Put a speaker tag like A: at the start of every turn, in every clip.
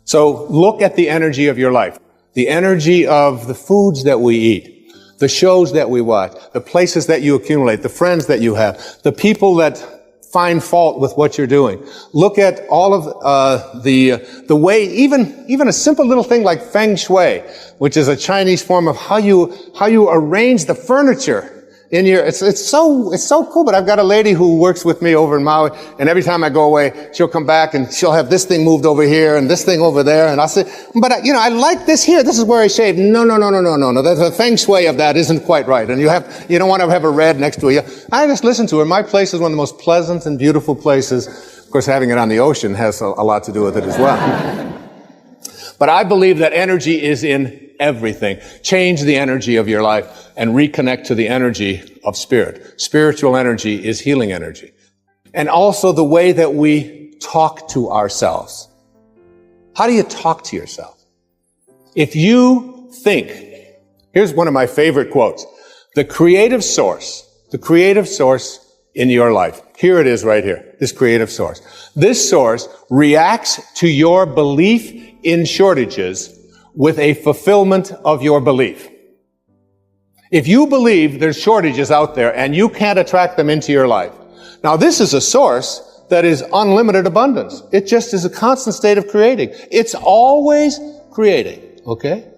A: So look at the energy of your life. The energy of the foods that we eat, the shows that we watch, the places that you accumulate, the friends that you have, the people that find fault with what you're doing. Look at all of the way, even a simple little thing like feng shui, which is a Chinese form of how you arrange the furniture in your. It's so cool. But I've got a lady who works with me over in Maui, and every time I go away, she'll come back and she'll have this thing moved over here and this thing over there, and I'll say, but I like this here. This is where I shave. No. The feng shui of that isn't quite right, and you don't want to have a red next to you. I just listen to her. My place is one of the most pleasant and beautiful places. Of course, having it on the ocean has a lot to do with it as well. But I believe that energy is in everything. Change the energy of your life and reconnect to the energy of spirit. Spiritual energy is healing energy. And also the way that we talk to ourselves. How do you talk to yourself? If you think, here's one of my favorite quotes, the creative source in your life. Here it is right here, this creative source. This source reacts to your belief in shortages with a fulfillment of your belief. If you believe there's shortages out there and you can't attract them into your life. Now this is a source that is unlimited abundance. It just is a constant state of creating. It's always creating, okay?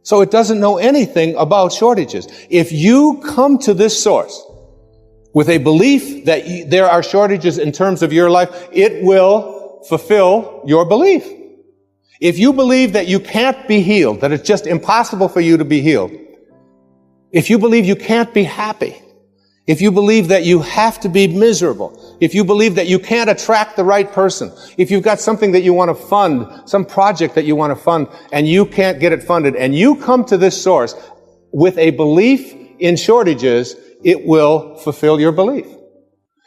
A: So it doesn't know anything about shortages. If you come to this source with a belief that there are shortages in terms of your life, it will fulfill your belief. If you believe that you can't be healed, that it's just impossible for you to be healed, if you believe you can't be happy, if you believe that you have to be miserable, if you believe that you can't attract the right person, if you've got something that you want to fund, some project that you want to fund, and you can't get it funded, and you come to this source with a belief in shortages, it will fulfill your belief.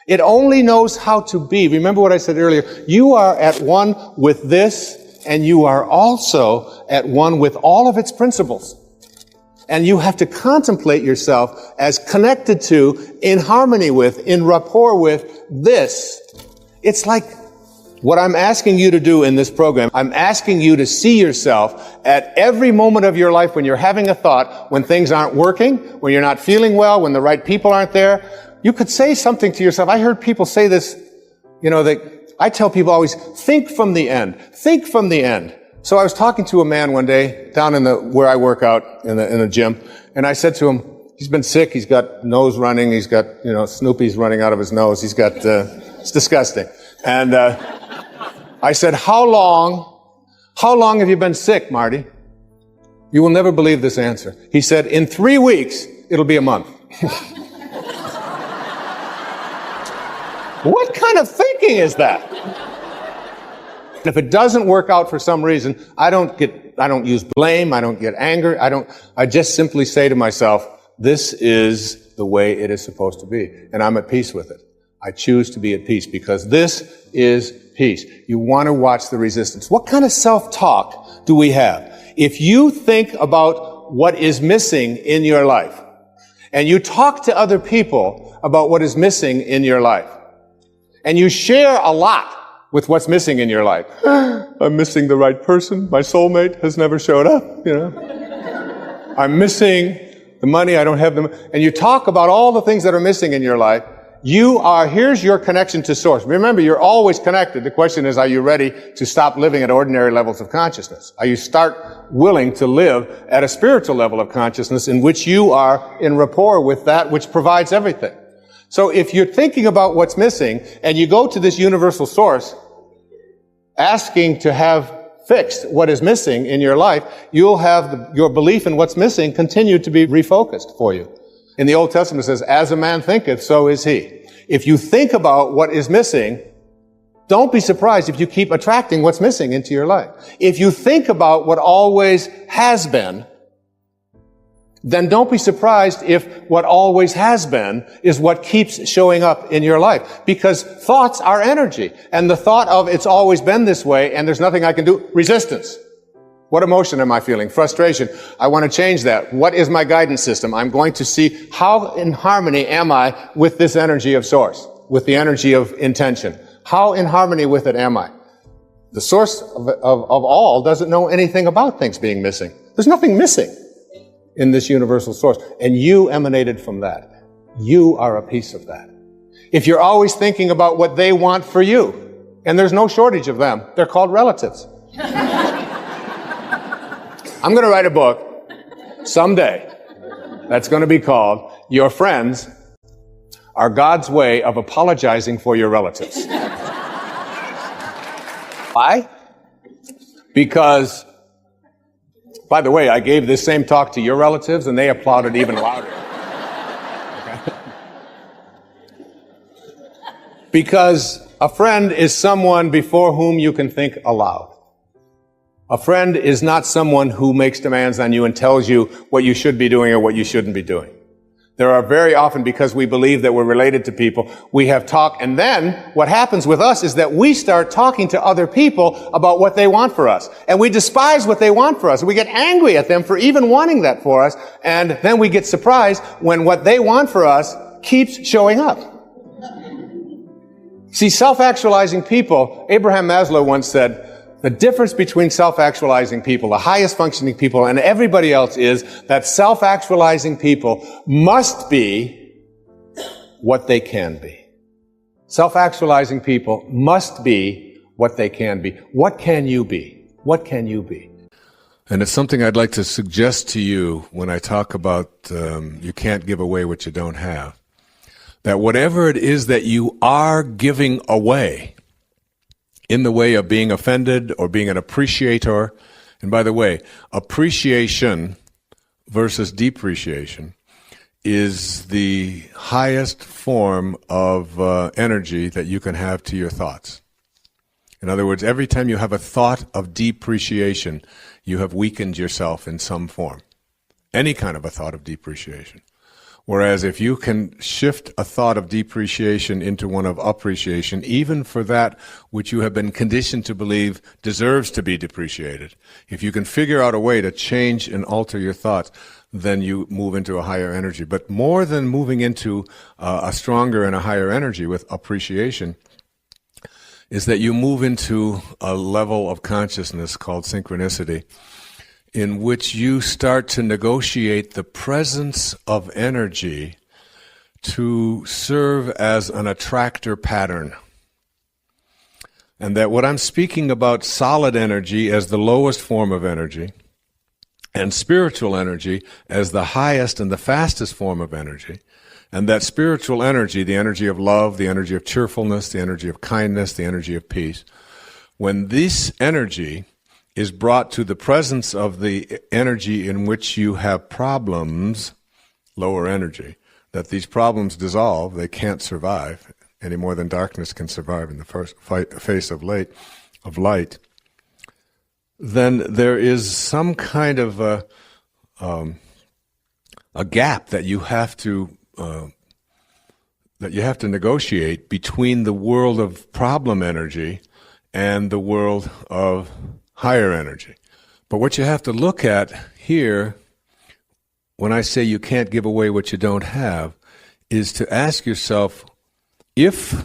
A: It only knows how to be. Remember what I said earlier. You are at one with this, and you are also at one with all of its principles. And you have to contemplate yourself as connected to, in harmony with, in rapport with this. It's like what I'm asking you to do in this program. I'm asking you to see yourself at every moment of your life when you're having a thought, when things aren't working, when you're not feeling well, when the right people aren't there. You could say something to yourself. I heard people say this, I tell people always, think from the end. Think from the end. So I was talking to a man one day down where I work out in the gym, and I said to him, he's been sick, he's got nose running, he's got, Snoopy's running out of his nose, he's got, it's disgusting. And, I said, how long have you been sick, Marty? You will never believe this answer. He said, in 3 weeks, it'll be a month. What kind of thinking is that? If it doesn't work out for some reason, I don't use blame, I don't get anger, I just simply say to myself, this is the way it is supposed to be, and I'm at peace with it. I choose to be at peace because this is peace. You want to watch the resistance. What kind of self-talk do we have? If you think about what is missing in your life, and you talk to other people about what is missing in your life, and you share a lot with what's missing in your life. I'm missing the right person. My soulmate has never showed up, I'm missing the money. I don't have them. And you talk about all the things that are missing in your life. Here's your connection to source. Remember, you're always connected. The question is, are you ready to stop living at ordinary levels of consciousness? Are you willing to live at a spiritual level of consciousness in which you are in rapport with that which provides everything? So if you're thinking about what's missing and you go to this universal source asking to have fixed what is missing in your life, you'll have your belief in what's missing continue to be refocused for you. In the Old Testament it says, as a man thinketh, so is he. If you think about what is missing, don't be surprised if you keep attracting what's missing into your life. If you think about what always has been, then don't be surprised if what always has been is what keeps showing up in your life. Because thoughts are energy. And the thought of it's always been this way and there's nothing I can do, resistance. What emotion am I feeling? Frustration. I want to change that. What is my guidance system? I'm going to see how in harmony am I with this energy of source, with the energy of intention. How in harmony with it am I? The source of all doesn't know anything about things being missing. There's nothing missing in this universal source. And you emanated from that. You are a piece of that. If you're always thinking about what they want for you, and there's no shortage of them, they're called relatives. I'm going to write a book someday that's going to be called Your Friends Are God's Way of Apologizing for Your Relatives. Why? Because, by the way, I gave this same talk to your relatives and they applauded even louder. Okay? Because a friend is someone before whom you can think aloud. A friend is not someone who makes demands on you and tells you what you should be doing or what you shouldn't be doing. There are very often, because we believe that we're related to people, we have talk, and then what happens with us is that we start talking to other people about what they want for us. And we despise what they want for us. We get angry at them for even wanting that for us, and then we get surprised when what they want for us keeps showing up. See, self-actualizing people, Abraham Maslow once said, the difference between self-actualizing people, the highest functioning people, and everybody else is that self-actualizing people must be what they can be. Self-actualizing people must be what they can be. What can you be? What can you be?
B: And it's something I'd like to suggest to you when I talk about you can't give away what you don't have. That whatever it is that you are giving away, in the way of being offended or being an appreciator. And by the way, appreciation versus depreciation is the highest form of energy that you can have to your thoughts. In other words, every time you have a thought of depreciation, you have weakened yourself in some form. Any kind of a thought of depreciation. Whereas if you can shift a thought of depreciation into one of appreciation, even for that which you have been conditioned to believe deserves to be depreciated, if you can figure out a way to change and alter your thoughts, then you move into a higher energy. But more than moving into a stronger and a higher energy with appreciation, is that you move into a level of consciousness called synchronicity, in which you start to negotiate the presence of energy to serve as an attractor pattern. And that what I'm speaking about, solid energy as the lowest form of energy, and spiritual energy as the highest and the fastest form of energy, and that spiritual energy, the energy of love, the energy of cheerfulness, the energy of kindness, the energy of peace, when this energy is brought to the presence of the energy in which you have problems, lower energy, that these problems dissolve, they can't survive any more than darkness can survive in the first face of light, then there is some kind of a gap that you have to negotiate between the world of problem energy and the world of higher energy. But what you have to look at here, when I say you can't give away what you don't have, is to ask yourself, if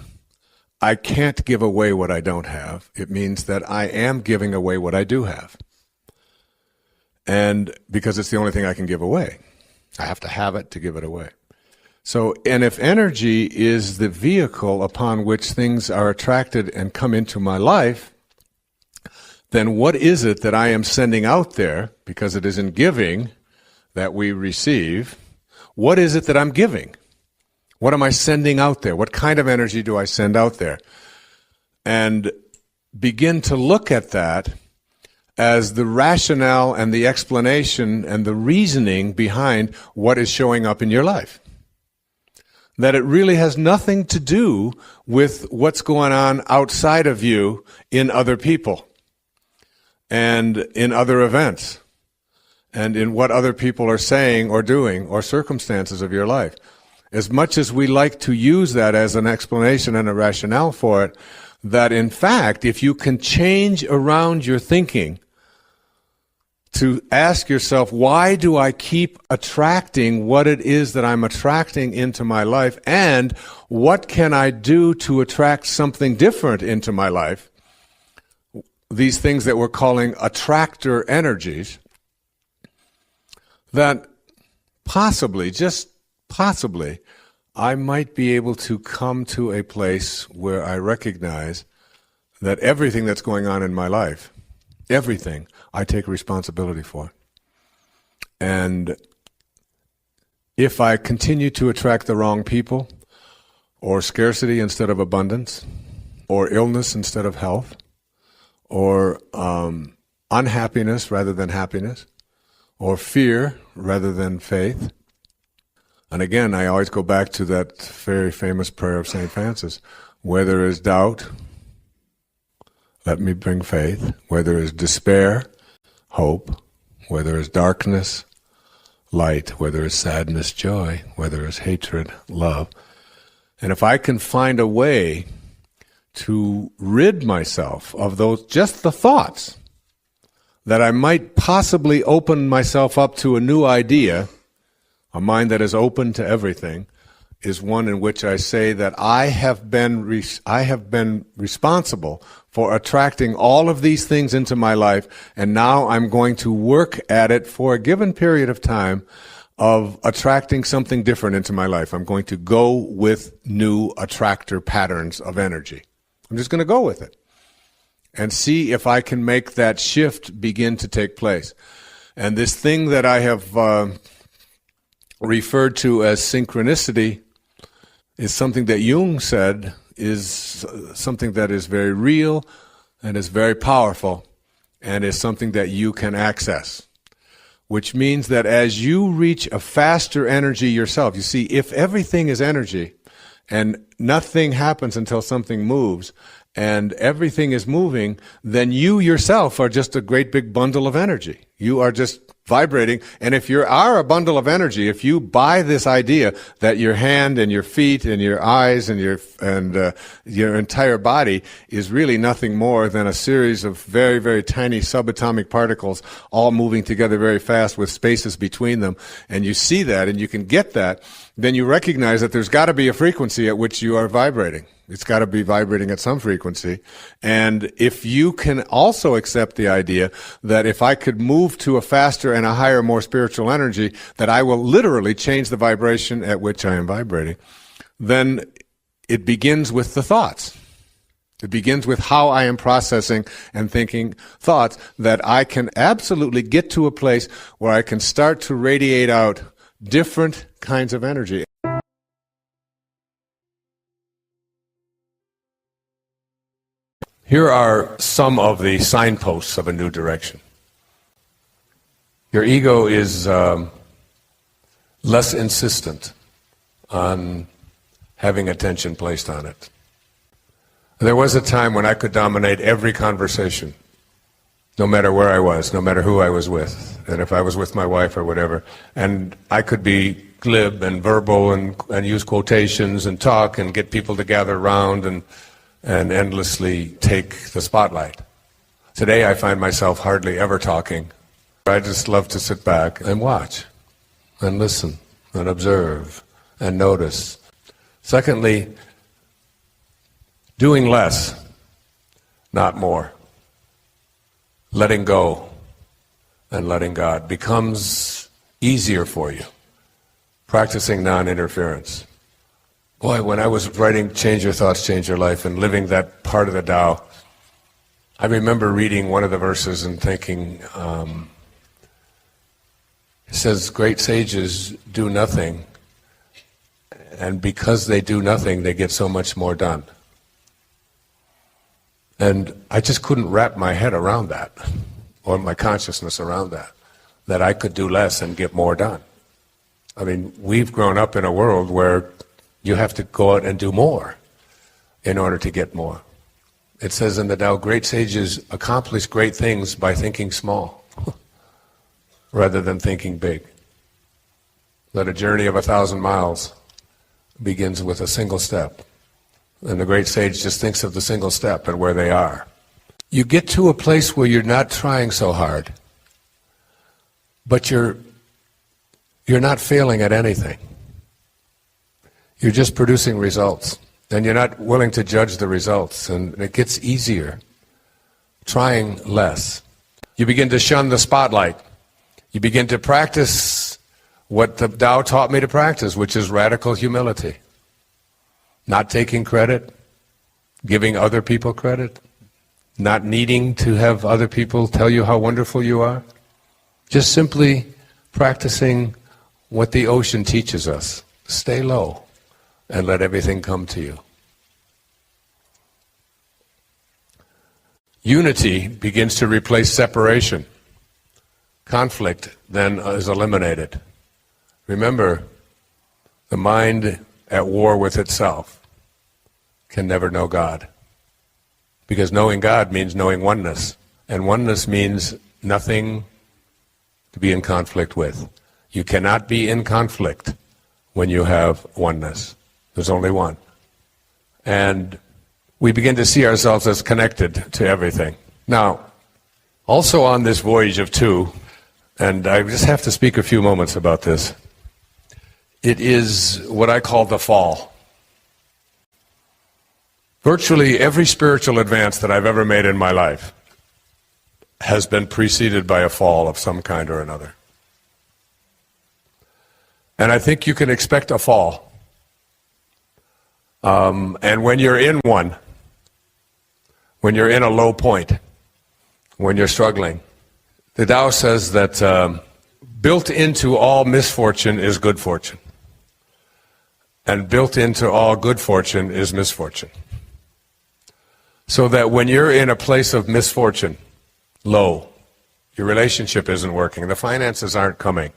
B: I can't give away what I don't have, it means that I am giving away what I do have. And because it's the only thing I can give away. I have to have it to give it away. So, and if energy is the vehicle upon which things are attracted and come into my life, then what is it that I am sending out there, because it is in giving that we receive, what is it that I'm giving? What am I sending out there? What kind of energy do I send out there? And begin to look at that as the rationale and the explanation and the reasoning behind what is showing up in your life. That it really has nothing to do with what's going on outside of you in other people, and in other events, and in what other people are saying or doing, or circumstances of your life. As much as we like to use that as an explanation and a rationale for it, that in fact, if you can change around your thinking to ask yourself, why do I keep attracting what it is that I'm attracting into my life, and what can I do to attract something different into my life? these things that we're calling attractor energies, that possibly, just possibly, I might be able to come to a place where I recognize that everything that's going on in my life, everything, I take responsibility for. And if I continue to attract the wrong people, or scarcity instead of abundance, or illness instead of health, or unhappiness rather than happiness, or fear rather than faith. And again, I always go back to that very famous prayer of St. Francis, where there is doubt, let me bring faith. Where there is despair, hope. Where there is darkness, light. Where there is sadness, joy. Where there is hatred, love. And if I can find a way to rid myself of those, just the thoughts, that I might possibly open myself up to a new idea, a mind that is open to everything, is one in which I say that I have been responsible for attracting all of these things into my life, and now I'm going to work at it for a given period of time of attracting something different into my life. I'm going to go with new attractor patterns of energy. I'm just going to go with it and see if I can make that shift begin to take place. And this thing that I have referred to as synchronicity is something that Jung said is something that is very real and is very powerful and is something that you can access. Which means that as you reach a faster energy yourself, you see, if everything is energy and nothing happens until something moves and everything is moving, then you yourself are just a great big bundle of energy. You are just vibrating. And if you are a bundle of energy, if you buy this idea that your hand and your feet and your eyes and your entire body is really nothing more than a series of very, very tiny subatomic particles all moving together very fast with spaces between them, and you see that and you can get that, then you recognize that there's got to be a frequency at which you are vibrating. It's got to be vibrating at some frequency. And if you can also accept the idea that if I could move to a faster and a higher, more spiritual energy, that I will literally change the vibration at which I am vibrating, then it begins with the thoughts. It begins with how I am processing and thinking thoughts, that I can absolutely get to a place where I can start to radiate out different kinds of energy. Here are some of the signposts of a new direction. Your ego is less insistent on having attention placed on it. There was a time when I could dominate every conversation, no matter where I was, no matter who I was with, and if I was with my wife or whatever, and I could be glib and verbal and use quotations and talk and get people to gather around and endlessly take the spotlight. Today I find myself hardly ever talking. I just love to sit back and watch and listen and observe and notice. Secondly, doing less, not more. Letting go and letting God becomes easier for you. Practicing non-interference. Boy, when I was writing Change Your Thoughts, Change Your Life and living that part of the Tao, I remember reading one of the verses and thinking, it says, great sages do nothing, and because they do nothing, they get so much more done. And I just couldn't wrap my head around that, or my consciousness around that I could do less and get more done. I mean, we've grown up in a world where you have to go out and do more in order to get more. It says in the Tao, great sages accomplish great things by thinking small rather than thinking big. That a journey of 1,000 miles begins with a single step. And the great sage just thinks of the single step and where they are. You get to a place where you're not trying so hard, but you're not failing at anything. You're just producing results, and you're not willing to judge the results, and it gets easier trying less. You begin to shun the spotlight. You begin to practice what the Tao taught me to practice, which is radical humility. Not taking credit, giving other people credit, not needing to have other people tell you how wonderful you are. Just simply practicing what the ocean teaches us. Stay low and let everything come to you. Unity begins to replace separation. Conflict then is eliminated. Remember, the mind at war with itself can never know God. Because knowing God means knowing oneness. And oneness means nothing to be in conflict with. You cannot be in conflict when you have oneness. There's only one. And we begin to see ourselves as connected to everything. Now, also on this voyage of two, and I just have to speak a few moments about this, it is what I call the fall. Virtually every spiritual advance that I've ever made in my life has been preceded by a fall of some kind or another. And I think you can expect a fall. And when you're in one, when you're in a low point, when you're struggling, the Tao says that built into all misfortune is good fortune. And built into all good fortune is misfortune. So that when you're in a place of misfortune, low, your relationship isn't working, the finances aren't coming,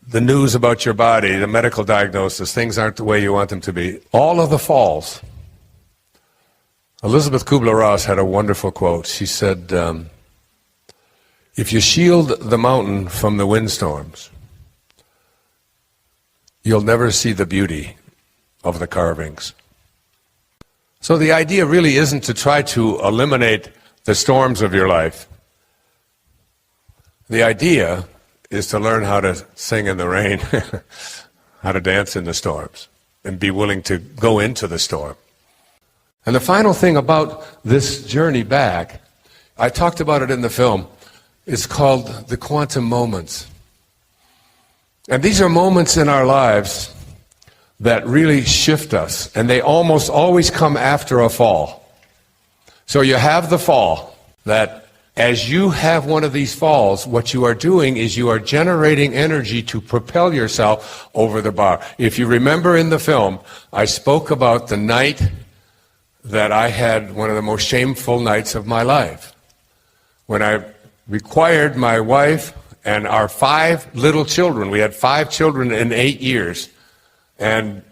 B: the news about your body, the medical diagnosis, things aren't the way you want them to be, all of the falls. Elizabeth Kubler-Ross had a wonderful quote. She said, if you shield the mountain from the windstorms, you'll never see the beauty of the carvings. So the idea really isn't to try to eliminate the storms of your life. The idea is to learn how to sing in the rain, how to dance in the storms, and be willing to go into the storm. And the final thing about this journey back, I talked about it in the film, it's called the quantum moments. And these are moments in our lives that really shift us, and they almost always come after a fall. So you have the fall, that as you have one of these falls, what you are doing is you are generating energy to propel yourself over the bar. If you remember in the film, I spoke about the night that I had one of the most shameful nights of my life, when I required my wife and our 5 little children, we had 5 children in 8 years, and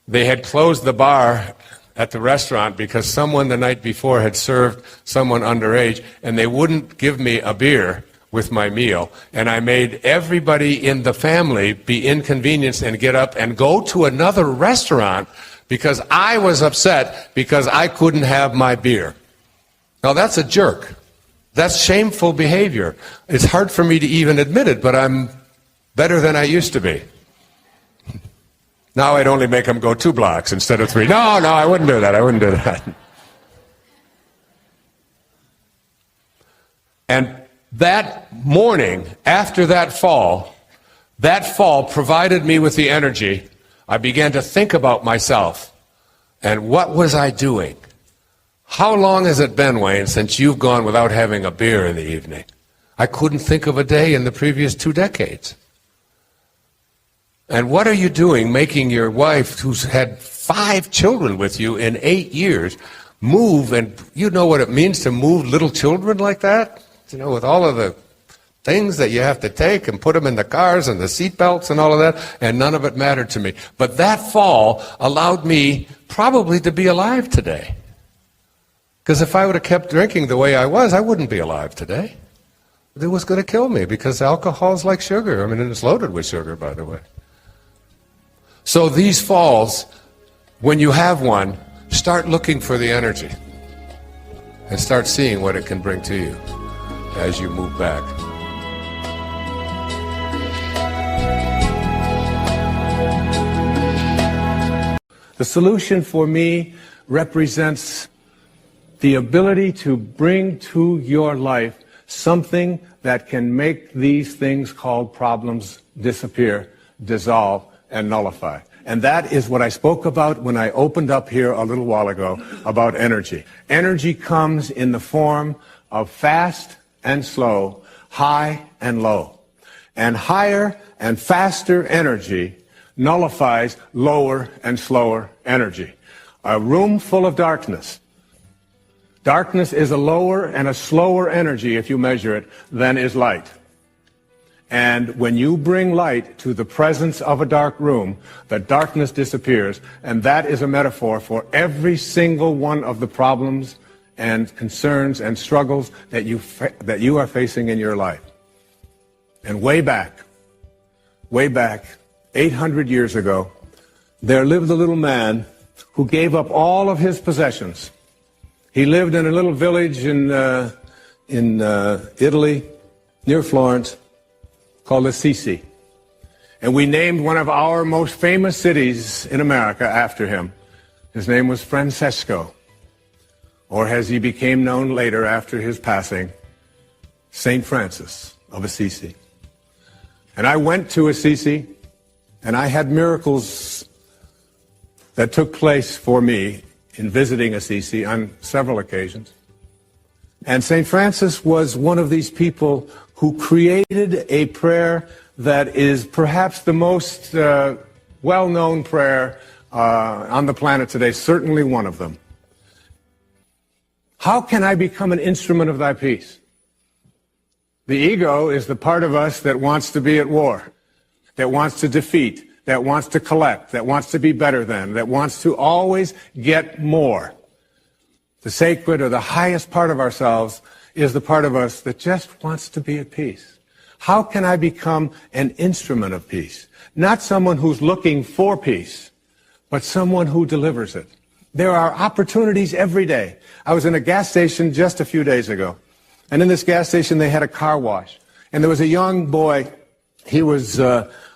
B: they had closed the bar at the restaurant because someone the night before had served someone underage, and they wouldn't give me a beer with my meal. And I made everybody in the family be inconvenienced and get up and go to another restaurant because I was upset because I couldn't have my beer. Now that's a jerk. That's shameful behavior. It's hard for me to even admit it, but I'm better than I used to be. Now I'd only make them go 2 blocks instead of 3. No, I wouldn't do that. I wouldn't do that. And that morning, after that fall provided me with the energy. I began to think about myself. And what was I doing? How long has it been, Wayne, since you've gone without having a beer in the evening? I couldn't think of a day in the previous 2 decades. And what are you doing making your wife, who's had 5 children with you in 8 years, move? And you know what it means to move little children like that? You know, with all of the things that you have to take and put them in the cars and the seat belts and all of that, and none of it mattered to me. But that fall allowed me probably to be alive today. Because if I would have kept drinking the way I was, I wouldn't be alive today. It was going to kill me, because alcohol's like sugar. I mean, it's loaded with sugar, by the way. So these falls, when you have one, start looking for the energy and start seeing what it can bring to you as you move back. The solution for me represents
A: the ability to bring to your life something that can make these things called problems disappear, dissolve, and nullify. And that is what I spoke about when I opened up here a little while ago about energy. Energy comes in the form of fast and slow, high and low. And higher and faster energy nullifies lower and slower energy. A room full of darkness. Darkness is a lower and a slower energy, if you measure it, than is light. And when you bring light to the presence of a dark room, the darkness disappears. And that is a metaphor for every single one of the problems and concerns and struggles that you are facing in your life. And way back, 800 years ago, there lived a little man who gave up all of his possessions. He lived in a little village in Italy, near Florence, called Assisi. And we named one of our most famous cities in America after him. His name was Francesco, or as he became known later after his passing, St. Francis of Assisi. And I went to Assisi, and I had miracles that took place for me in visiting Assisi on several occasions. And St. Francis was one of these people who created a prayer that is perhaps the most well-known prayer on the planet today, certainly one of them. How can I become an instrument of thy peace? The ego is the part of us that wants to be at war, that wants to defeat, that wants to collect, that wants to be better than, that wants to always get more. The sacred or the highest part of ourselves is the part of us that just wants to be at peace. How can I become an instrument of peace? Not someone who's looking for peace, but someone who delivers it. There are opportunities every day. I was in a gas station just a few days ago, and in this gas station they had a car wash. And there was a young boy, he was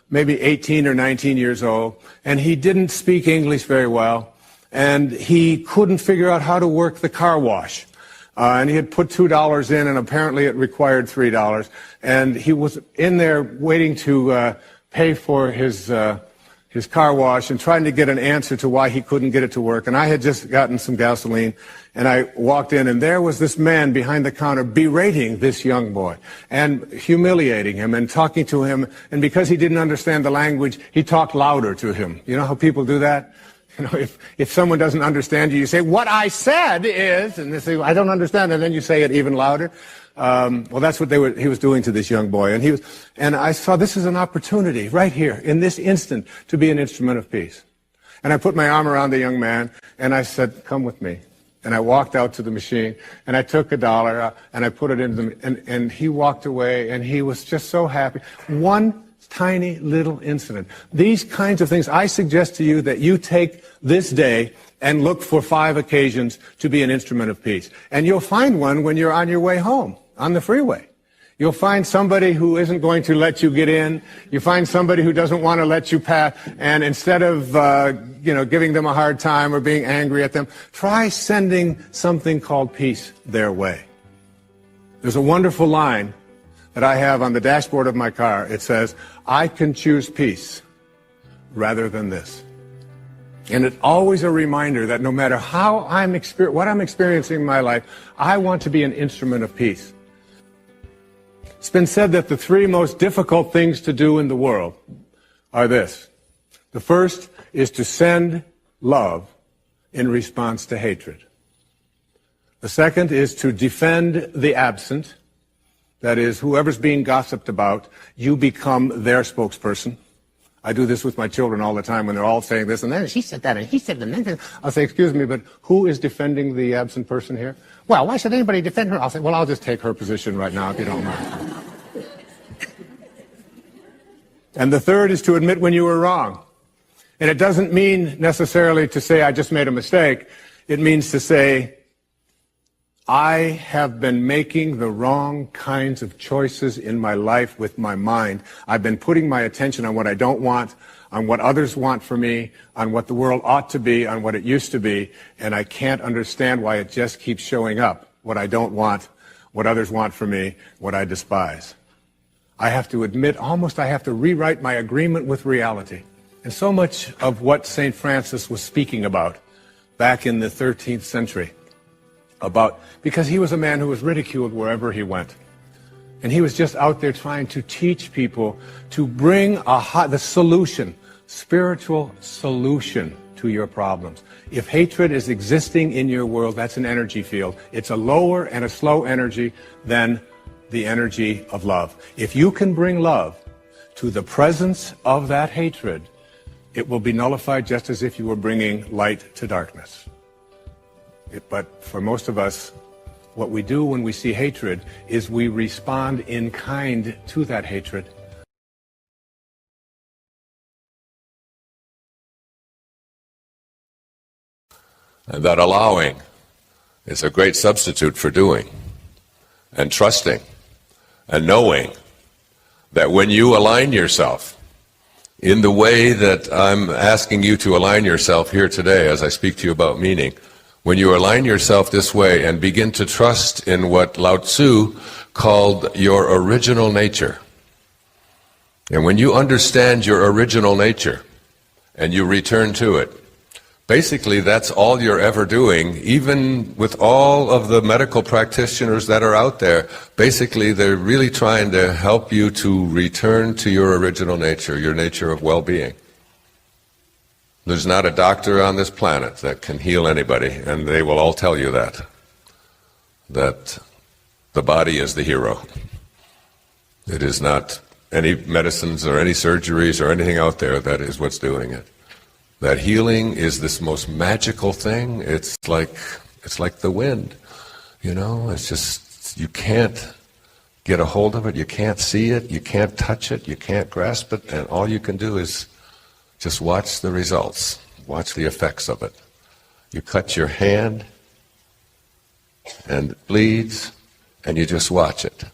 A: maybe 18 or 19 years old, and he didn't speak English very well, and he couldn't figure out how to work the car wash. And he had put $2 in, and apparently it required $3. And he was in there waiting to pay for his car wash and trying to get an answer to why he couldn't get it to work. And I had just gotten some gasoline, and I walked in, and there was this man behind the counter berating this young boy and humiliating him and talking to him. And because he didn't understand the language, he talked louder to him. You know how people do that? You know, if someone doesn't understand you, you say, what I said is, and they say, I don't understand, and then you say it even louder. Well, that's what he was doing to this young boy. And I saw this is an opportunity right here, in this instant, to be an instrument of peace. And I put my arm around the young man, and I said, come with me. And I walked out to the machine, and I took $1, and I put it into and he walked away, and he was just so happy. One tiny little incident. These kinds of things, I suggest to you that you take this day and look for 5 occasions to be an instrument of peace. And you'll find one when you're on your way home, on the freeway. You'll find somebody who isn't going to let you get in. You find somebody who doesn't want to let you pass. And instead of, giving them a hard time or being angry at them, try sending something called peace their way. There's a wonderful line that I have on the dashboard of my car. It says, I can choose peace rather than this. And it's always a reminder that no matter how what I'm experiencing in my life, I want to be an instrument of peace. It's been said that the 3 most difficult things to do in the world are this. The first is to send love in response to hatred. The second is to defend the absent. That is, whoever's being gossiped about, you become their spokesperson. I do this with my children all the time when they're all saying this, and then she said that, and he said that. I'll say, excuse me, but who is defending the absent person here? Well, why should anybody defend her? I'll say, well, I'll just take her position right now, if you don't mind. And the third is to admit when you were wrong. And it doesn't mean necessarily to say, I just made a mistake. It means to say, I have been making the wrong kinds of choices in my life with my mind. I've been putting my attention on what I don't want. on what others want for me, on what the world ought to be, on what it used to be, and I can't understand why it just keeps showing up, what I don't want, what others want for me, what I despise. I have to admit, almost I have to rewrite my agreement with reality. And so much of what St. Francis was speaking about back in the 13th century, because he was a man who was ridiculed wherever he went. And he was just out there trying to teach people to bring the solution, spiritual solution to your problems. If hatred is existing in your world, that's an energy field. It's a lower and a slow energy than the energy of love. If you can bring love to the presence of that hatred, it will be nullified just as if you were bringing light to darkness. But for most of us, what we do when we see hatred is we respond in kind to that hatred.
C: And that allowing is a great substitute for doing, and trusting, and knowing that when you align yourself in the way that I'm asking you to align yourself here today as I speak to you about meaning, when you align yourself this way and begin to trust in what Lao Tzu called your original nature, and when you understand your original nature and you return to it, basically that's all you're ever doing. Even with all of the medical practitioners that are out there, basically they're really trying to help you to return to your original nature, your nature of well-being. There's not a doctor on this planet that can heal anybody, and they will all tell you that the body is the hero. It is not any medicines or any surgeries or anything out there that is what's doing it. That healing is this most magical thing. It's like the wind, you know. It's just, you can't get a hold of it, you can't see it, you can't touch it, you can't grasp it, and all you can do is just watch the results, watch the effects of it. You cut your hand, and it bleeds, and you just watch it.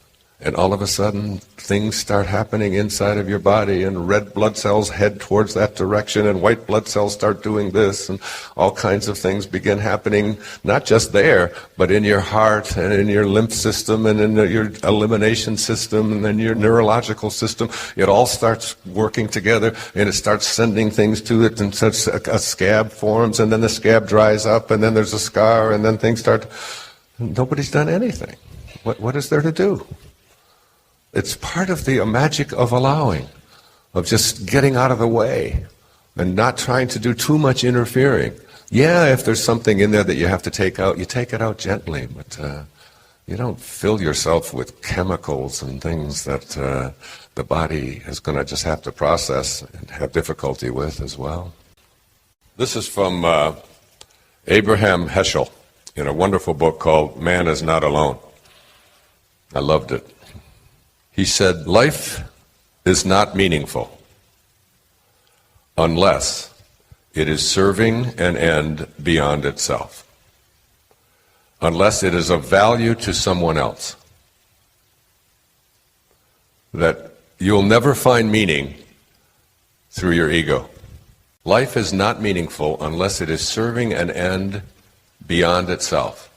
C: And all of a sudden, things start happening inside of your body, and red blood cells head towards that direction, and white blood cells start doing this, and all kinds of things begin happening, not just there, but in your heart, and in your lymph system, and in your elimination system, and then your neurological system. It all starts working together, and it starts sending things to it, and such a scab forms, and then the scab dries up, and then there's a scar, and then things start. Nobody's done anything. What is there to do? It's part of the magic of allowing, of just getting out of the way and not trying to do too much interfering. Yeah, if there's something in there that you have to take out, you take it out gently, but you don't fill yourself with chemicals and things that the body is going to just have to process and have difficulty with as well. This is from Abraham Heschel in a wonderful book called Man is Not Alone. I loved it. He said, life is not meaningful unless it is serving an end beyond itself, unless it is of value to someone else. That you'll never find meaning through your ego. Life is not meaningful unless it is serving an end beyond itself,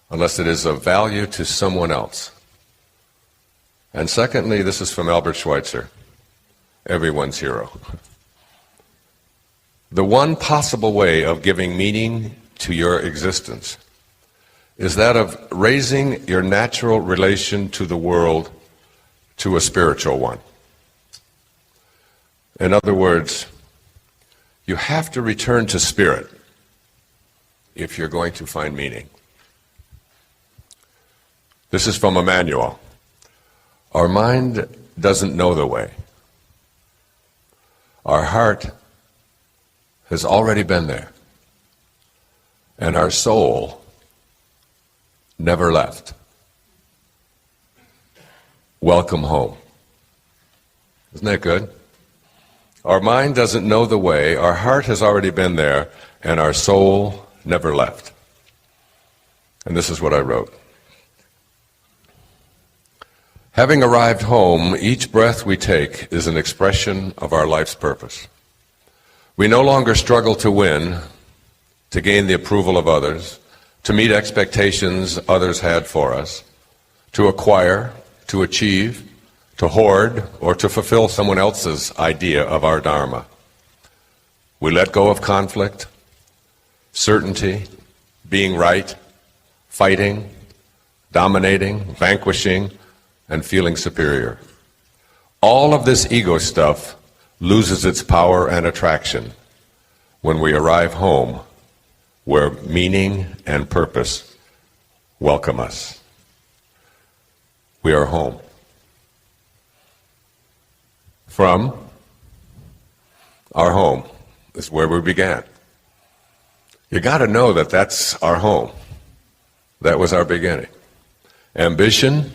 C: unless it is of value to someone else. And secondly, this is from Albert Schweitzer, everyone's hero. The one possible way of giving meaning to your existence is that of raising your natural relation to the world to a spiritual one. In other words, you have to return to spirit if you're going to find meaning. This is from Emmanuel. Our mind doesn't know the way. Our heart has already been there. And our soul never left. Welcome home. Isn't that good? Our mind doesn't know the way, our heart has already been there, and our soul never left. And this is what I wrote. Having arrived home, each breath we take is an expression of our life's purpose. We no longer struggle to win, to gain the approval of others, to meet expectations others had for us, to acquire, to achieve, to hoard, or to fulfill someone else's idea of our dharma. We let go of conflict, certainty, being right, fighting, dominating, vanquishing, and feeling superior. All of this ego stuff loses its power and attraction when we arrive home where meaning and purpose welcome us. We are home. From our home is where we began. You got to know that that's our home. That was our beginning. Ambition,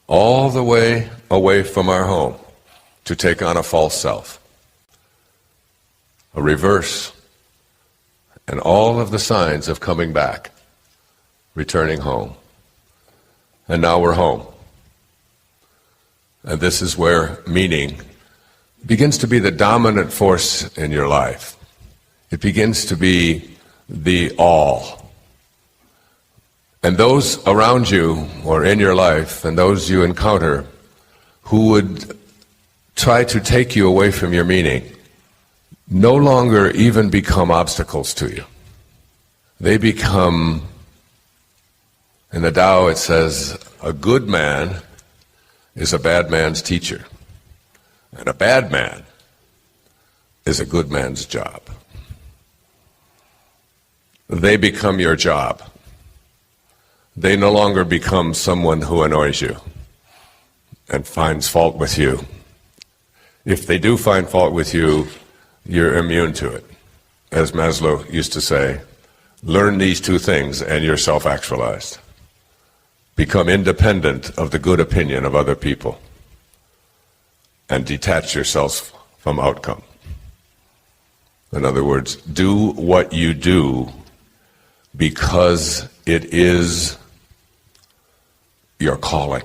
C: all the way away from our home to take on a false self, a reverse, and all of the signs of coming back, returning home. And now we're home. And this is where meaning begins to be the dominant force in your life. It begins to be the all. And those around you or in your life and those you encounter who would try to take you away from your meaning no longer even become obstacles to you. They become, in the Tao it says, a good man is a bad man's teacher, and a bad man is a good man's job. They become your job. They no longer become someone who annoys you and finds fault with you. If they do find fault with you, you're immune to it. As Maslow used to say, learn these two things and you're self-actualized. Become independent of the good opinion of other people and detach yourself from outcome. In other words, do what you do because it is your calling.